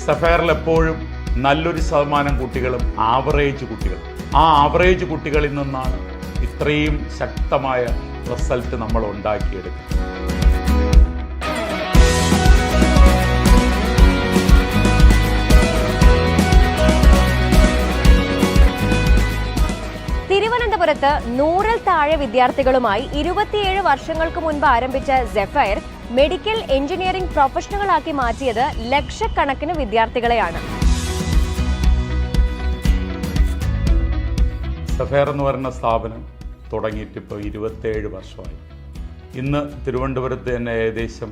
സഫയറിൽ എപ്പോഴും നല്ലൊരു ശതമാനം കുട്ടികളും ആവറേജ് കുട്ടികൾ. ആ ആവറേജ് കുട്ടികളിൽ നിന്നാണ് ഇത്രയും ശക്തമായ റിസൾട്ട് നമ്മൾ ഉണ്ടാക്കിയെടുക്കുന്നത്. തിരുവനന്തപുരത്ത് 100-ൽ താഴെ വിദ്യാർത്ഥികളുമായി 27 വർഷങ്ങൾക്ക് മുൻപ് ആരംഭിച്ച സെഫയർ മെഡിക്കൽ എഞ്ചിനീയറിംഗ് പ്രൊഫഷണലുകളാക്കി മാറ്റിയത് ലക്ഷക്കണക്കിന് വിദ്യാർത്ഥികളെയാണ്. സഫയർ എന്ന് പറയുന്ന സ്ഥാപനം തുടങ്ങിയിട്ട് ഇപ്പോൾ 27 വർഷമായി. ഇന്ന് തിരുവനന്തപുരത്ത് തന്നെ ഏകദേശം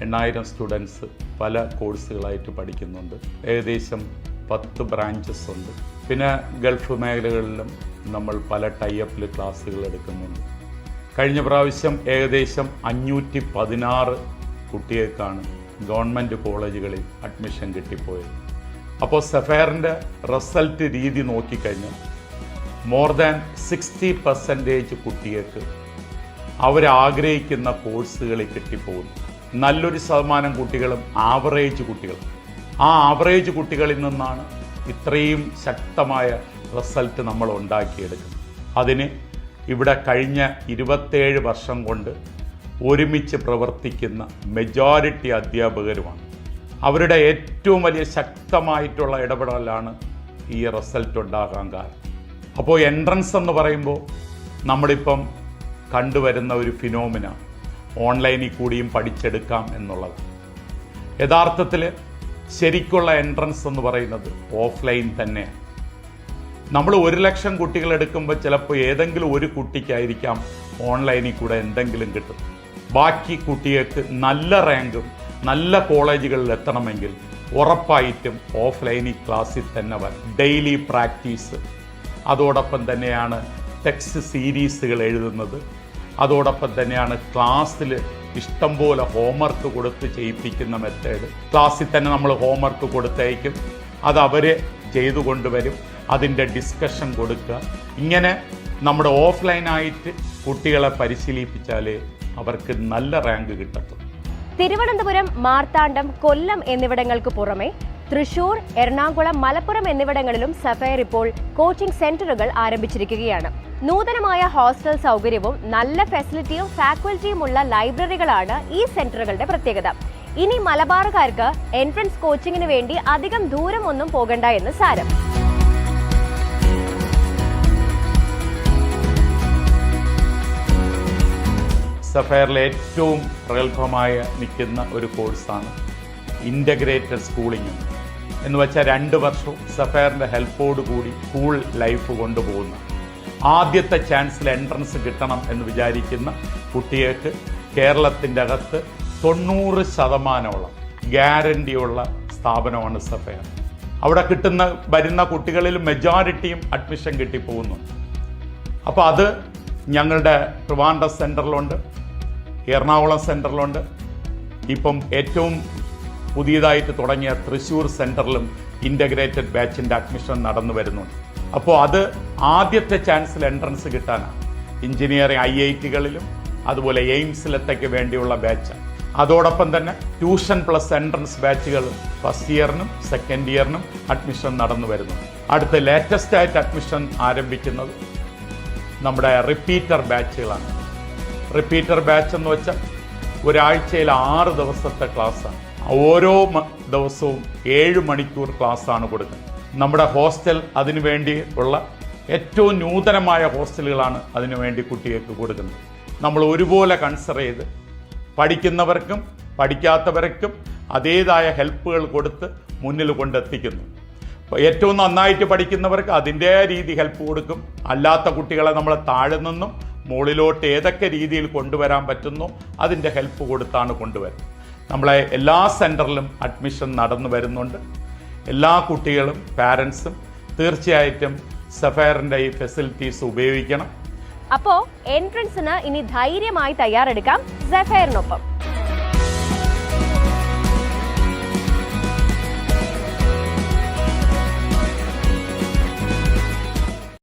8000 സ്റ്റുഡൻസ് പല കോഴ്സുകളായിട്ട് പഠിക്കുന്നുണ്ട്. ഏകദേശം 10 ബ്രാഞ്ചസ് ഉണ്ട്. പിന്നെ ഗൾഫ് മേഖലകളിലും നമ്മൾ പല ടൈപ്പിൽ ക്ലാസ്സുകൾ എടുക്കുന്നുണ്ട്. കഴിഞ്ഞ പ്രാവശ്യം ഏകദേശം 516 കുട്ടികൾക്കാണ് ഗവൺമെൻറ് കോളേജുകളിൽ അഡ്മിഷൻ കിട്ടിപ്പോയത്. അപ്പോൾ സഫയറിൻ്റെ റിസൾട്ട് രീതി നോക്കിക്കഴിഞ്ഞാൽ മോർ ദാൻ 60% കുട്ടികൾക്ക് അവരാഗ്രഹിക്കുന്ന കോഴ്സുകളിൽ കിട്ടിപ്പോകുന്നു. നല്ലൊരു ശതമാനം കുട്ടികളും ആവറേജ് കുട്ടികൾ. ആ ആവറേജ് കുട്ടികളിൽ നിന്നാണ് ഇത്രയും ശക്തമായ റിസൾട്ട് നമ്മൾ ഉണ്ടാക്കിയെടുക്കുന്നത്. അതിന് ഇവിടെ കഴിഞ്ഞ 27 വർഷം കൊണ്ട് ഒരുമിച്ച് പ്രവർത്തിക്കുന്ന മെജോറിറ്റി അധ്യാപകരുമാണ്. അവരുടെ ഏറ്റവും വലിയ ശക്തമായിട്ടുള്ള ഇടപെടലാണ് ഈ റിസൾട്ട് ഉണ്ടാകാൻ കാരണം. അപ്പോൾ എൻട്രൻസ് എന്ന് പറയുമ്പോൾ നമ്മളിപ്പം കണ്ടുവരുന്ന ഒരു ഫിനോമിന ഓൺലൈനിൽ കൂടിയും പഠിച്ചെടുക്കാം എന്നുള്ളത്. യഥാർത്ഥത്തിൽ ശരിക്കുള്ള എൻട്രൻസ് എന്ന് പറയുന്നത് ഓഫ്ലൈൻ തന്നെയാണ്. നമ്മൾ 1,00,000 കുട്ടികൾ എടുക്കുമ്പോൾ ചിലപ്പോൾ ഏതെങ്കിലും ഒരു കുട്ടിക്കായിരിക്കാം ഓൺലൈനിൽ കൂടെ എന്തെങ്കിലും കിട്ടും. ബാക്കി കുട്ടികൾക്ക് നല്ല റാങ്കും നല്ല കോളേജുകളിൽ എത്തണമെങ്കിൽ ഉറപ്പായിട്ടും ഓഫ്ലൈനിൽ ക്ലാസ്സിൽ തന്നെ വരും. ഡെയിലി പ്രാക്ടീസ്, അതോടൊപ്പം തന്നെയാണ് ടെക്സ്റ്റ് സീരീസുകൾ എഴുതുന്നത്, അതോടൊപ്പം തന്നെയാണ് ക്ലാസ്സിൽ ഇഷ്ടംപോലെ ഹോംവർക്ക് കൊടുത്ത് ചെയ്യിപ്പിക്കുന്ന മെത്തേഡ്. ക്ലാസ്സിൽ തന്നെ നമ്മൾ ഹോംവർക്ക് കൊടുത്തയക്കും, അത് അവർ ചെയ്തു കൊണ്ടുവരും, അതിൻ്റെ ഡിസ്കഷൻ കൊടുക്കുക. ഇങ്ങനെ നമ്മുടെ ഓഫ്ലൈനായിട്ട് കുട്ടികളെ പരിശീലിപ്പിച്ചാലേ അവർക്ക് നല്ല റാങ്ക് കിട്ടത്തുള്ളൂ. തിരുവനന്തപുരം, മാർത്താണ്ഡം, കൊല്ലം എന്നിവിടങ്ങൾക്ക് പുറമെ തൃശൂർ, എറണാകുളം, മലപ്പുറം എന്നിവിടങ്ങളിലും സഫയർ ഇപ്പോൾ കോച്ചിംഗ് സെന്ററുകൾ ആരംഭിച്ചിരിക്കുകയാണ്. നൂതനമായ ഹോസ്റ്റൽ സൗകര്യവും നല്ല ഫെസിലിറ്റിയും ഫാക്കൽറ്റിയുമുള്ള ലൈബ്രറികളാണ് ഈ സെന്ററുകളുടെ പ്രത്യേകത. ഇനി മലബാറുകാർക്ക് എൻട്രൻസ് കോച്ചിങ്ങിന് വേണ്ടി അധികം ദൂരമൊന്നും പോകണ്ട എന്ന് സാരം. സഫയറിലെ ഏറ്റവും പ്രഗത്ഭമായ നിൽക്കുന്ന ഒരു കോഴ്സാണ് ഇൻ്റഗ്രേറ്റഡ് സ്കൂളിംഗ് എന്ന് വെച്ചാൽ 2 വർഷവും സഫയറിൻ്റെ ഹെൽപ്പോട് കൂടി സ്കൂൾ ലൈഫ് കൊണ്ടുപോകുന്ന ആദ്യത്തെ ചാൻസിൽ എൻട്രൻസ് കിട്ടണം എന്ന് വിചാരിക്കുന്ന കുട്ടികൾക്ക് കേരളത്തിൻ്റെ അകത്ത് 90% ഗ്യാരണ്ടിയുള്ള സ്ഥാപനമാണ് സഫയർ. അവിടെ വരുന്ന കുട്ടികളിൽ മെജോറിറ്റിയും അഡ്മിഷൻ കിട്ടിപ്പോകുന്നുണ്ട്. അപ്പോൾ അത് ഞങ്ങളുടെ ട്രിവാൻഡ്രം സെൻറ്ററിലുണ്ട്, എറണാകുളം സെൻറ്ററിലുണ്ട്, ഇപ്പം ഏറ്റവും പുതിയതായിട്ട് തുടങ്ങിയ തൃശ്ശൂർ സെൻറ്ററിലും ഇൻ്റഗ്രേറ്റഡ് ബാച്ചിൻ്റെ അഡ്മിഷൻ നടന്നു വരുന്നുണ്ട്. അപ്പോൾ അത് ആദ്യത്തെ ചാൻസിൽ എൻട്രൻസ് കിട്ടാനാണ്. എഞ്ചിനീയറിംഗ് IITകളിലും അതുപോലെ എയിംസിലത്തേക്ക് വേണ്ടിയുള്ള ബാച്ച്. അതോടൊപ്പം തന്നെ ട്യൂഷൻ പ്ലസ് എൻട്രൻസ് ബാച്ചുകൾ ഫസ്റ്റ് ഇയറിനും സെക്കൻഡ് ഇയറിനും അഡ്മിഷൻ നടന്നു വരുന്നുണ്ട്. അടുത്ത ലേറ്റസ്റ്റ് ആയിട്ട് അഡ്മിഷൻ ആരംഭിക്കുന്നത് നമ്മുടെ റിപ്പീറ്റർ ബാച്ചുകളാണ്. റിപ്പീറ്റർ ബാച്ച് എന്ന് വെച്ചാൽ ഒരാഴ്ചയിൽ 6 ദിവസത്തെ ക്ലാസ്സാണ്. ഓരോ ദിവസവും 7 മണിക്കൂർ ക്ലാസ്സാണ് കൊടുക്കുന്നത്. നമ്മുടെ ഹോസ്റ്റൽ അതിനു വേണ്ടി ഉള്ള ഏറ്റവും നൂതനമായ ഹോസ്റ്റലുകളാണ് അതിനുവേണ്ടി കുട്ടികൾക്ക് കൊടുക്കുന്നത്. നമ്മൾ ഒരുപോലെ കൺസിഡർ ചെയ്ത് പഠിക്കുന്നവർക്കും പഠിക്കാത്തവർക്കും അതേതായ ഹെൽപ്പുകൾ കൊടുത്ത് മുന്നിൽ കൊണ്ടെത്തിക്കുന്നു. ഏറ്റവും നന്നായിട്ട് പഠിക്കുന്നവർക്ക് അതിൻ്റെ രീതി ഹെൽപ്പ് കൊടുക്കും. അല്ലാത്ത കുട്ടികളെ നമ്മൾ താഴെ നിന്നും മുകളിലോട്ട് ഏതൊക്കെ രീതിയിൽ കൊണ്ടുവരാൻ പറ്റുന്നു അതിൻ്റെ ഹെൽപ്പ് കൊടുത്താണ് കൊണ്ടുവരുന്നത്. നമ്മളെ എല്ലാ സെൻറ്ററിലും അഡ്മിഷൻ നടന്നു വരുന്നുണ്ട്. എല്ലാ കുട്ടികളും പാരൻസും തീർച്ചയായിട്ടും സഫയറിൻ്റെ ഈ ഫെസിലിറ്റീസ് ഉപയോഗിക്കണം. അപ്പോൾ എൻട്രൻസിന് ഇനി ധൈര്യമായി തയ്യാറെടുക്കാം സഫയറിനൊപ്പം.